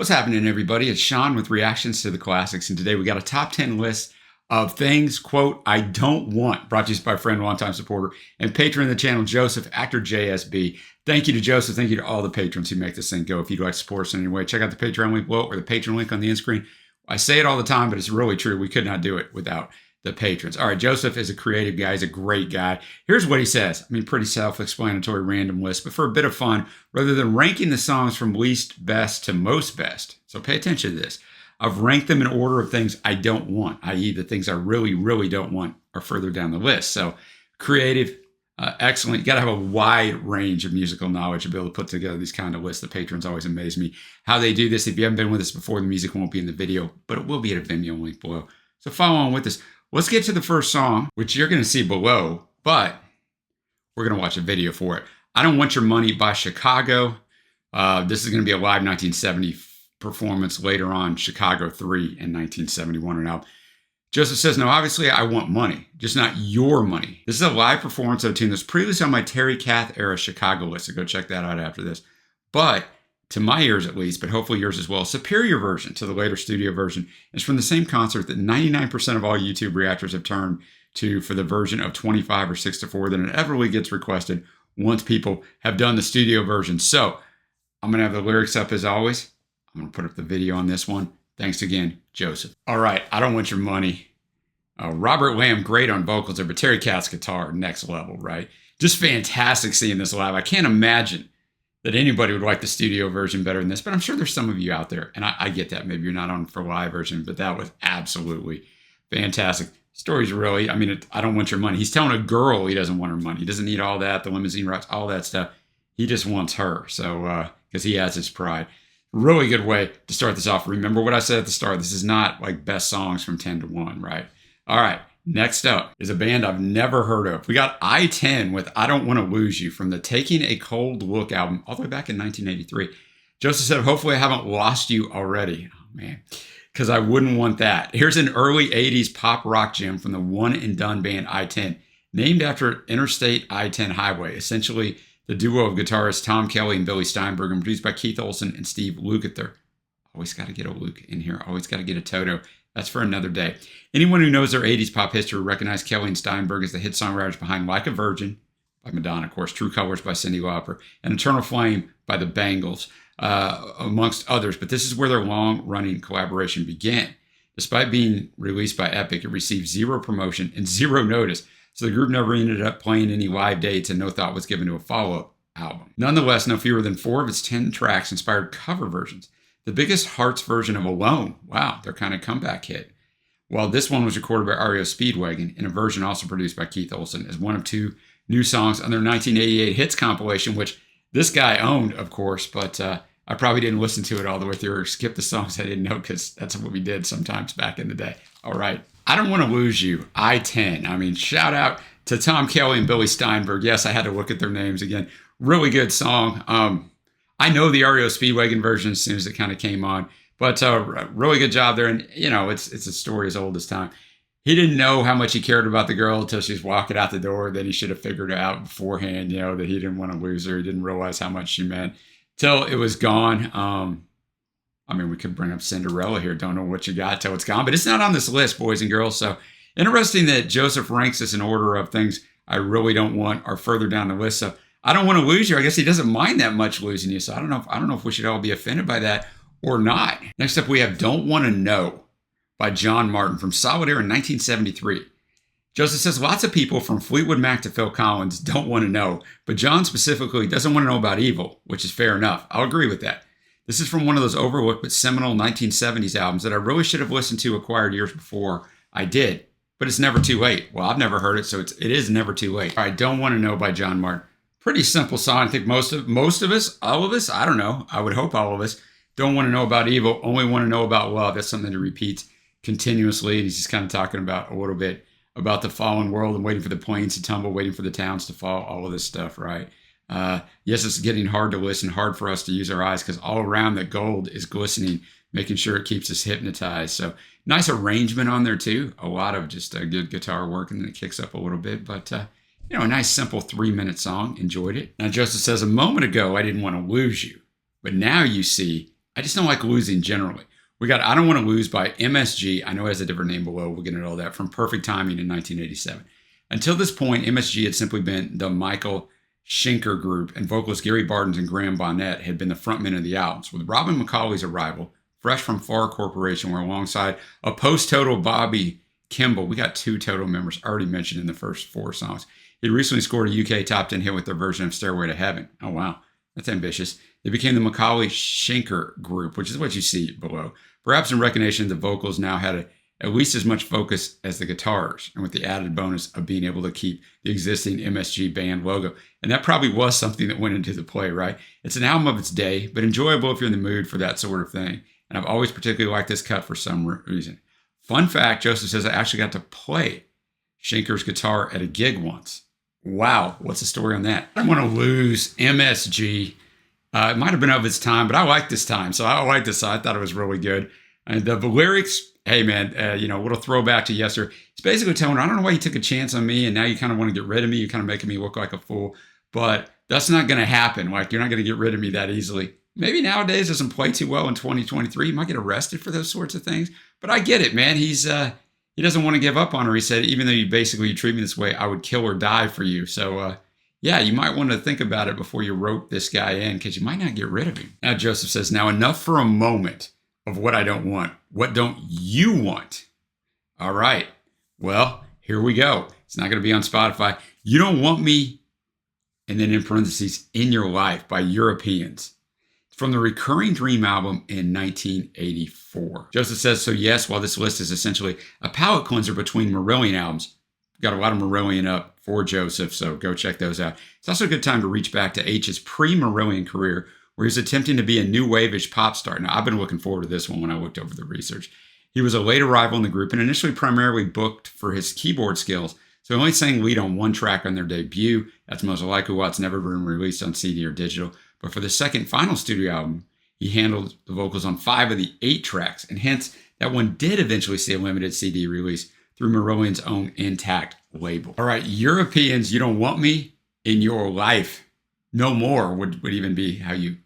What's happening, everybody? It's Sean with Reactions to the Classics, and today we got a top 10 list of things, quote, I don't want, brought to you by friend, longtime supporter, and patron of the channel, Joseph, actor JSB. Thank you to Joseph. Thank you to all the patrons who make this thing go. If you'd like to support us in any way, check out the Patreon link below or the Patreon link on the end screen. I say it all the time, but it's really true. We could not do it without the patrons. All right, Joseph is a creative guy. He's a great guy. Here's what he says. I mean, pretty self-explanatory random list, but for a bit of fun, rather than ranking the songs from least best to most best, so pay attention to this, I've ranked them in order of things I don't want, i.e. the things I really, really don't want are further down the list. So creative, excellent. You got to have a wide range of musical knowledge to be able to put together these kind of lists. The patrons always amaze me how they do this. If you haven't been with us before, the music won't be in the video, but it will be at a Vimeo link below. So follow on with us. Let's get to the first song, which you're going to see below, but we're going to watch a video for it. I Don't Want Your Money by Chicago. This is going to be a live 1970 performance later on, Chicago 3 in 1971 or now. Joseph says, no, obviously I want money, just not your money. This is a live performance of a tune that's previously on my Terry Kath era Chicago list, so go check that out after this. But to my ears at least, but hopefully yours as well, superior version to the later studio version. It's from the same concert that 99% of all YouTube reactors have turned to for the version of 25 or 6-4 that inevitably gets requested once people have done the studio version. So I'm going to have the lyrics up as always. I'm going to put up the video on this one. Thanks again, Joseph. All right, I Don't Want Your Money. Robert Lamb, great on vocals there, but Terry Kath's guitar, next level, right? Just fantastic seeing this live. I can't imagine that anybody would like the studio version better than this, but I'm sure there's some of you out there, and I get that. Maybe you're not on for live version, but that was absolutely fantastic. Story's really, I mean, I don't want your money. He's telling a girl he doesn't want her money. He doesn't need all that, the limousine rides, all that stuff. He just wants her, so, because he has his pride. Really good way to start this off. Remember what I said at the start. This is not like best songs from 10 to 1, right? All right. Next up is a band I've never heard of. We got I-10 with I Don't Want to Lose You from the Taking a Cold Look album all the way back in 1983. Joseph said, hopefully I haven't lost you already. Oh, man, because I wouldn't want that. Here's an early 80s pop rock gem from the one and done band I-10, named after Interstate I-10 Highway, essentially the duo of guitarists Tom Kelly and Billy Steinberg, and produced by Keith Olsen and Steve Lukather. Always got to get a Luke in here. Always got to get a Toto. That's for another day. Anyone who knows their 80s pop history will recognize Kelly and Steinberg as the hit songwriters behind Like a Virgin by Madonna, of course, True Colors by Cyndi Lauper, and Eternal Flame by the Bangles, amongst others. But this is where their long-running collaboration began. Despite being released by Epic, it received zero promotion and zero notice, so the group never ended up playing any live dates, and no thought was given to a follow-up album. Nonetheless, no fewer than 4 of its 10 tracks inspired cover versions. The biggest Hearts version of Alone, wow, their kind of comeback hit. While this one was recorded by REO Speedwagon in a version also produced by Keith Olsen as one of 2 new songs on their 1988 hits compilation, which this guy owned, of course, but I probably didn't listen to it all the way through or skip the songs I didn't know because that's what we did sometimes back in the day. All right, I Don't Want to Lose You, I-10. I mean, shout out to Tom Kelly and Billy Steinberg. Yes, I had to look at their names again. Really good song. I know the REO Speedwagon version as soon as it kind of came on, but really good job there. And, you know, it's a story as old as time. He didn't know how much he cared about the girl until she's walking out the door. Then he should have figured it out beforehand, you know, that he didn't want to lose her. He didn't realize how much she meant till it was gone. I mean, we could bring up Cinderella here. Don't know what you got till it's gone, but it's not on this list, boys and girls. So interesting that Joseph ranks this in order of things I really don't want are further down the list. So I don't want to lose you. I guess he doesn't mind that much losing you. So I don't know if we should all be offended by that or not. Next up, we have Don't Want to Know by John Martin from Solitaire in 1973. Joseph says lots of people from Fleetwood Mac to Phil Collins don't want to know, but John specifically doesn't want to know about evil, which is fair enough. I'll agree with that. This is from one of those overlooked but seminal 1970s albums that I really should have listened to acquired years before I did, but it's never too late. Well, I've never heard it, so it is never too late. All right, Don't Want to Know by John Martin. Pretty simple song. I think most of us, all of us, I don't know. I would hope all of us don't want to know about evil, only want to know about love. That's something that repeats continuously. And he's just kind of talking about a little bit about the fallen world and waiting for the planes to tumble, waiting for the towns to fall, all of this stuff, right? Yes, it's getting hard to listen, hard for us to use our eyes because all around the gold is glistening, making sure it keeps us hypnotized. So nice arrangement on there too. A lot of just good guitar work, and then it kicks up a little bit, but you know, a nice simple 3-minute song. Enjoyed it. Now Joseph says, a moment ago I didn't want to lose you, but now you see I just don't like losing generally. We got I Don't Want to Lose by MSG. I know it has a different name below. We'll get into all that. From Perfect Timing in 1987. Until this point, MSG had simply been the Michael Schenker Group, and vocalist Gary Bartons and Graham Bonnet had been the frontmen of the albums. With Robin McCauley's arrival, fresh from Far Corporation, where alongside a post-Total Bobby Kimball, we got 2 Total members already mentioned in the first 4 songs. He recently scored a UK top 10 hit with their version of Stairway to Heaven. Oh, wow. That's ambitious. They became the McCauley Schenker Group, which is what you see below. Perhaps in recognition, the vocals now had at least as much focus as the guitars, and with the added bonus of being able to keep the existing MSG band logo. And that probably was something that went into the play, right? It's an album of its day, but enjoyable if you're in the mood for that sort of thing. And I've always particularly liked this cut for some reason. Fun fact, Joseph says I actually got to play Schenker's guitar at a gig once. Wow, what's the story on that? I don't want to lose MSG. It might have been of its time, but I like this time. So I like this. I thought it was really good. And the lyrics, hey man, a little throwback to yesterday. It's basically telling her, I don't know why you took a chance on me and now you kind of want to get rid of me. You're kind of making me look like a fool. But that's not going to happen. Like, you're not going to get rid of me that easily. Maybe nowadays doesn't play too well in 2023. You might get arrested for those sorts of things. But I get it, man. He doesn't want to give up on her. He said, even though you treat me this way, I would kill or die for you. So, yeah, you might want to think about it before you rope this guy in, because you might not get rid of him. Now, Joseph says, now enough for a moment of what I don't want. What don't you want? All right. Well, here we go. It's not going to be on Spotify. You Don't Want Me, and then in parentheses, In Your Life by Europeans. It's from the Recurring Dream album in 1984. Joseph says, so yes, while this list is essentially a palate cleanser between Marillion albums, got a lot of Marillion up for Joseph, so go check those out. It's also a good time to reach back to H's pre-Marillion career, where he was attempting to be a new wave-ish pop star. Now, I've been looking forward to this one when I looked over the research. He was a late arrival in the group and initially primarily booked for his keyboard skills, so he only sang lead on 1 track on their debut. That's Most Likely What's never been released on CD or digital. But for the second final studio album, he handled the vocals on 5 of the 8 tracks, and hence that one did eventually see a limited CD release through Marillion's own Intact label. All right, Europeans, You Don't Want Me, In Your Life, No More would even be how you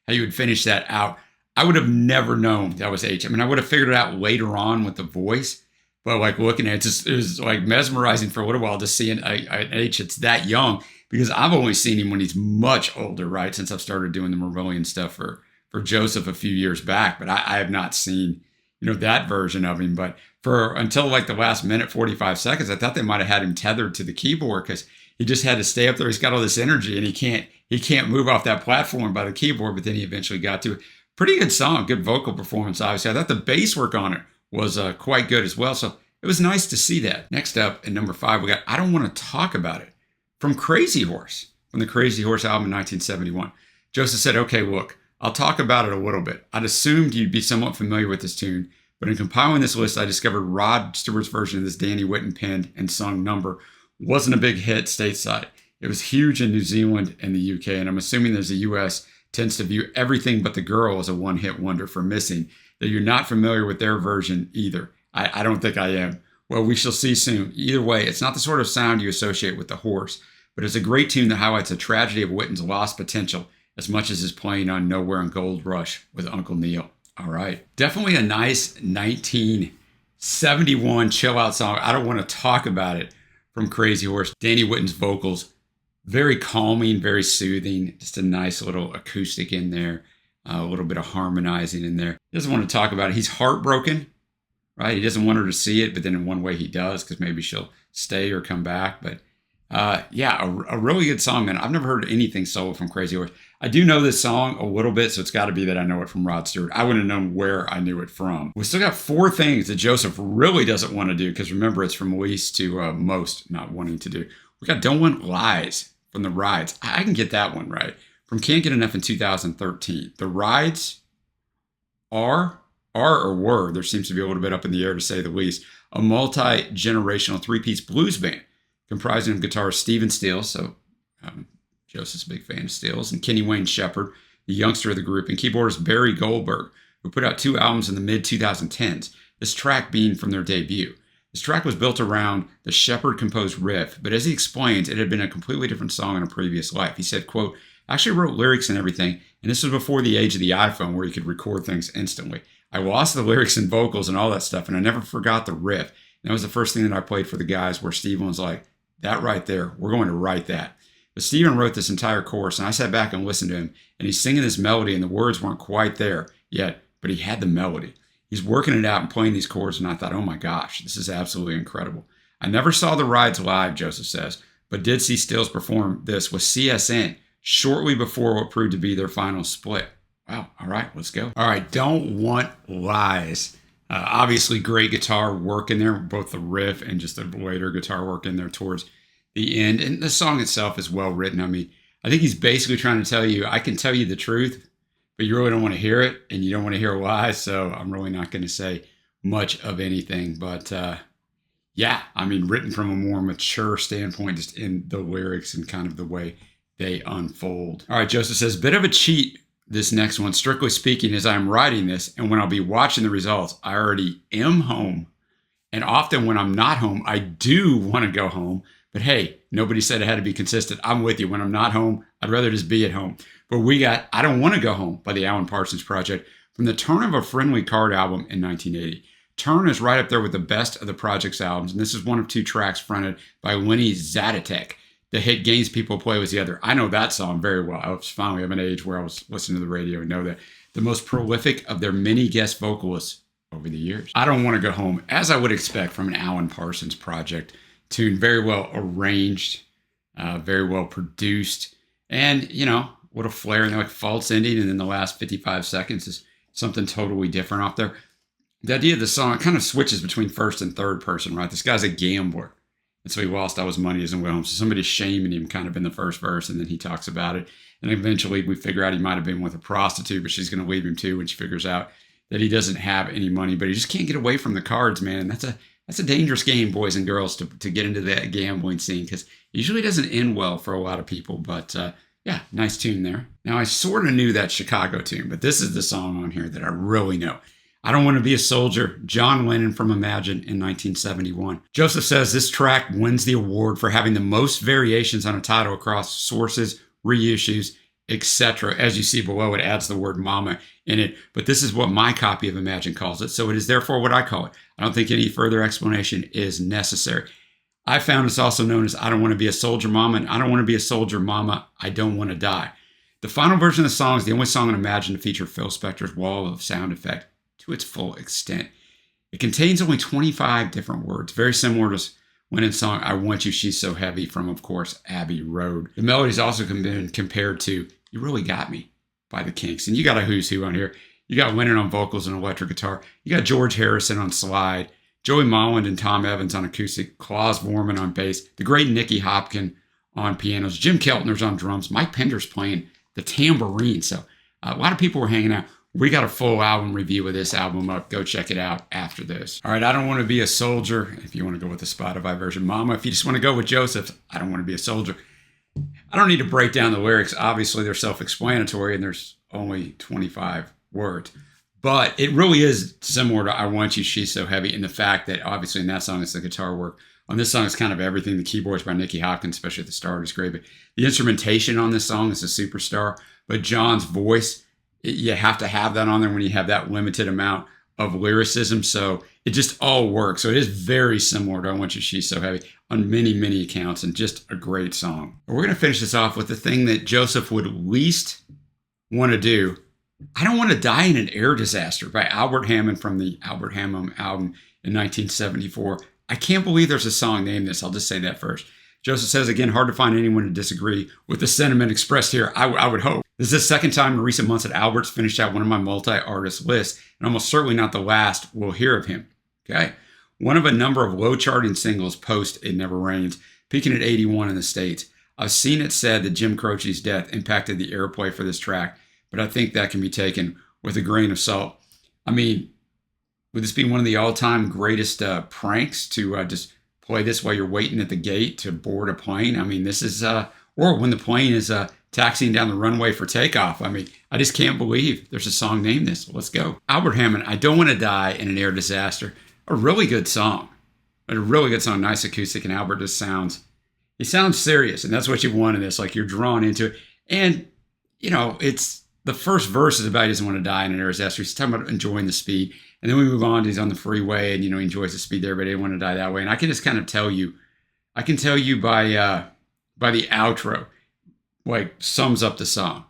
would finish that out. I would have never known that was H. I mean, I would have figured it out later on with the voice, but like looking at it, it was like mesmerizing for a little while to see an H that's that young, because I've only seen him when he's much older, right? Since I've started doing the Marillion stuff for Joseph a few years back, but I have not seen, that version of him. But until like the last minute, 45 seconds, I thought they might have had him tethered to the keyboard, because he just had to stay up there. He's got all this energy and he can't move off that platform by the keyboard, but then he eventually got to it. Pretty good song, good vocal performance, obviously. I thought the bass work on it was quite good as well. So it was nice to see that. Next up, at number 5, we got I Don't Want to Talk About It from Crazy Horse, from the Crazy Horse album in 1971. Joseph said, okay, look, I'll talk about it a little bit. I'd assumed you'd be somewhat familiar with this tune, but in compiling this list, I discovered Rod Stewart's version of this Danny Whitten penned and sung number wasn't a big hit stateside. It was huge in New Zealand and the UK, and I'm assuming there's the US tends to view Everything But the Girl as a one-hit wonder for Missing, that you're not familiar with their version either. I don't think I am. Well, we shall see soon. Either way, it's not the sort of sound you associate with the horse, but it's a great tune that highlights the tragedy of Whitten's lost potential as much as his playing on Nowhere and Gold Rush with Uncle Neil. All right. Definitely a nice 1971 chill-out song. I Don't Want to Talk About It from Crazy Horse. Danny Whitten's vocals, very calming, very soothing. Just a nice little acoustic in there. A little bit of harmonizing in there. He doesn't want to talk about it. He's heartbroken, right? He doesn't want her to see it, but then in one way he does, because maybe she'll stay or come back. But yeah, a really good song, man. I've never heard anything solo from Crazy Horse. I do know this song a little bit, so it's got to be that I know it from Rod Stewart. I wouldn't have known where I knew it from. We still got 4 things that Joseph really doesn't want to do, because remember, it's from least to most not wanting to do. We got Don't Want Lies from The Rides. I can get that one right. From Can't Get Enough in 2013. The Rides are or were, there seems to be a little bit up in the air to say the least, a multi-generational 3-piece blues band comprising of guitarist Stephen Stills, so Joseph's a big fan of Stills, and Kenny Wayne Shepherd, the youngster of the group, and keyboardist Barry Goldberg, who put out 2 albums in the mid-2010s, this track being from their debut. This track was built around the Shepherd-composed riff, but as he explains, it had been a completely different song in a previous life. He said, quote, I actually wrote lyrics and everything, and this was before the age of the iPhone where you could record things instantly. I lost the lyrics and vocals and all that stuff, and I never forgot the riff. And that was the first thing that I played for the guys, where Steven was like, that right there, we're going to write that. But Steven wrote this entire chorus, and I sat back and listened to him, and he's singing this melody, and the words weren't quite there yet, but he had the melody. He's working it out and playing these chords, and I thought, oh my gosh, this is absolutely incredible. I never saw the Rides live, Joseph says, but did see Stills perform this with CSN shortly before what proved to be their final split. Wow, all right, let's go. All right, Don't Want Lies. Obviously, great guitar work in there, both the riff and just the later guitar work in there towards the end. And the song itself is well written. I mean, I think he's basically trying to tell you, I can tell you the truth, but you really don't want to hear it, and you don't want to hear lies, so I'm really not going to say much of anything. But yeah, I mean, written from a more mature standpoint, just in the lyrics and kind of the way they unfold. All right, Joseph says, bit of a cheat, this next one, strictly speaking, as I'm writing this, and when I'll be watching the results, I already am home. And often when I'm not home, I do want to go home. But hey, nobody said it had to be consistent. I'm with you. When I'm not home, I'd rather just be at home. But we got I Don't Want to Go Home by the Alan Parsons Project from the Turn of a Friendly Card album in 1980. Turn is right up there with the best of the project's albums, and this is one of two tracks fronted by Lenny Zadatek. The hit Games People Play was the other. I know that song very well. I was finally of an age where I was listening to the radio and know that. The most prolific of their many guest vocalists over the years. I Don't Want to Go Home, as I would expect from an Alan Parsons Project tune. Very well arranged, very well produced, and, you know, what a flair, and like false ending, and then the last 55 seconds is something totally different off there. The idea of the song kind of switches between first and third person, right? This guy's a gambler. And so he lost all his money as he went home. So somebody's shaming him kind of in the first verse, and then he talks about it. And eventually we figure out he might have been with a prostitute, but she's going to leave him too when she figures out that he doesn't have any money. But he just can't get away from the cards, man. That's a dangerous game, boys and girls, to get into that gambling scene, because it usually doesn't end well for a lot of people. But yeah, nice tune there. Now, I sort of knew that Chicago tune, but this is the song on here that I really know. I Don't Want to Be a Soldier, John Lennon from Imagine in 1971. Joseph says this track wins the award for having the most variations on a title across sources, reissues, etc. As you see below, it adds the word mama in it, but this is what my copy of Imagine calls it, so it is therefore what I call it. I don't think any further explanation is necessary. I found it's also known as I Don't Want to Be a Soldier Mama, and I Don't Want to Be a Soldier Mama, I Don't Want to Die. The final version of the song is the only song on Imagine to feature Phil Spector's wall of sound effect to its full extent. It contains only 25 different words, very similar to Lennon's song I Want You, She's So Heavy from, of course, Abbey Road. The melody's also been compared to You Really Got Me by the Kinks. And you got a who's who on here. You got Lennon on vocals and electric guitar. You got George Harrison on slide, Joey Molland and Tom Evans on acoustic, Klaus Vorman on bass, the great Nicky Hopkins on pianos, Jim Keltner's on drums, Mike Pender's playing the tambourine. So a lot of people were hanging out. We got a full album review of this album up. Go check it out after this. All right, I Don't Want to Be a Soldier, if you want to go with the Spotify version. Mama, if you just want to go with Joseph, I Don't Want to Be a Soldier. I don't need to break down the lyrics. Obviously, they're self-explanatory, and there's only 25 words. But it really is similar to I Want You, She's So Heavy, in the fact that, obviously, in that song, it's the guitar work. On this song, it's kind of everything. The keyboards by Nicky Hopkins, especially at the start, is great. But the instrumentation on this song is a superstar. But John's voice, you have to have that on there when you have that limited amount of lyricism. So it just all works. So it is very similar to I Want You, She's So Heavy on many, many accounts, and just a great song. But we're going to finish this off with the thing that Joseph would least want to do. I Don't Want to Die in an Air Disaster by Albert Hammond from the Albert Hammond album in 1974. I can't believe there's a song named this. I'll just say that first. Joseph says, again, hard to find anyone to disagree with the sentiment expressed here. I would hope. This is the second time in recent months that Albert's finished out one of my multi-artist lists, and almost certainly not the last we'll hear of him. Okay? One of a number of low-charting singles post It Never Rains, peaking at 81 in the States. I've seen it said that Jim Croce's death impacted the airplay for this track, but I think that can be taken with a grain of salt. I mean, would this be one of the all-time greatest pranks to just play this while you're waiting at the gate to board a plane? I mean, this is, or when the plane is taxiing down the runway for takeoff. I mean, I just can't believe there's a song named this. Let's go. Albert Hammond, I Don't Want to Die in an Air Disaster. A really good song. A really good song, nice acoustic, and Albert just sounds, he sounds serious, and that's what you want in this. Like, you're drawn into it. And it's the first verse is about he doesn't want to die in an air disaster. He's talking about enjoying the speed. And then we move on to he's on the freeway and, he enjoys the speed there, but he didn't want to die that way. And I can just kind of tell you, by the outro, like sums up the song.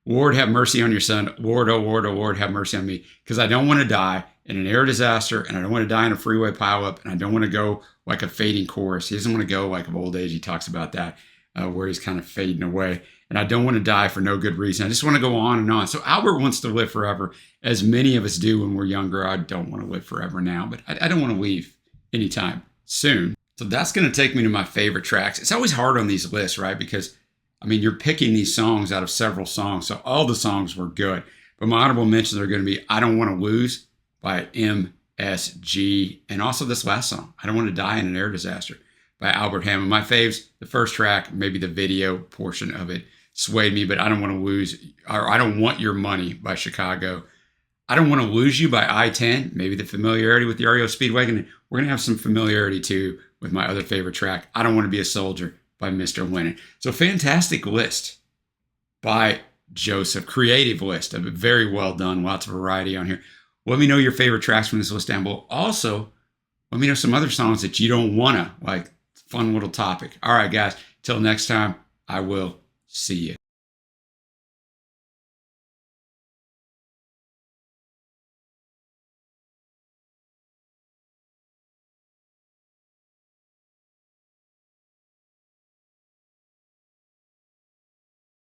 Lord, have mercy on your son. Lord, oh Lord, have mercy on me. Because I don't want to die in an air disaster, and I don't want to die in a freeway pileup, and I don't want to go like a fading chorus. He doesn't want to go like of old age. He talks about that, where he's kind of fading away. And I don't want to die for no good reason. I just want to go on and on. So Albert wants to live forever, as many of us do when we're younger. I don't want to live forever now, but I don't want to leave anytime soon. So that's going to take me to my favorite tracks. It's always hard on these lists, right? Because, you're picking these songs out of several songs. So all the songs were good. But my honorable mentions are going to be I Don't Want to Lose by MSG. And also this last song, I Don't Want to Die in an Air Disaster by Albert Hammond. My faves, the first track, maybe the video portion of it swayed me, but I Don't Want to Lose, or I Don't Want Your Money by Chicago. I Don't Want to Lose You by I-10, maybe the familiarity with the REO Speedwagon. And we're going to have some familiarity too with my other favorite track, I Don't Want to Be a Soldier by Mr. Lennon. So fantastic list by Joseph. Creative list. Very well done. Lots of variety on here. Let me know your favorite tracks from this list down below. Also, let me know some other songs that you don't want to, like. Fun little topic. All right, guys. Till next time, I will see you.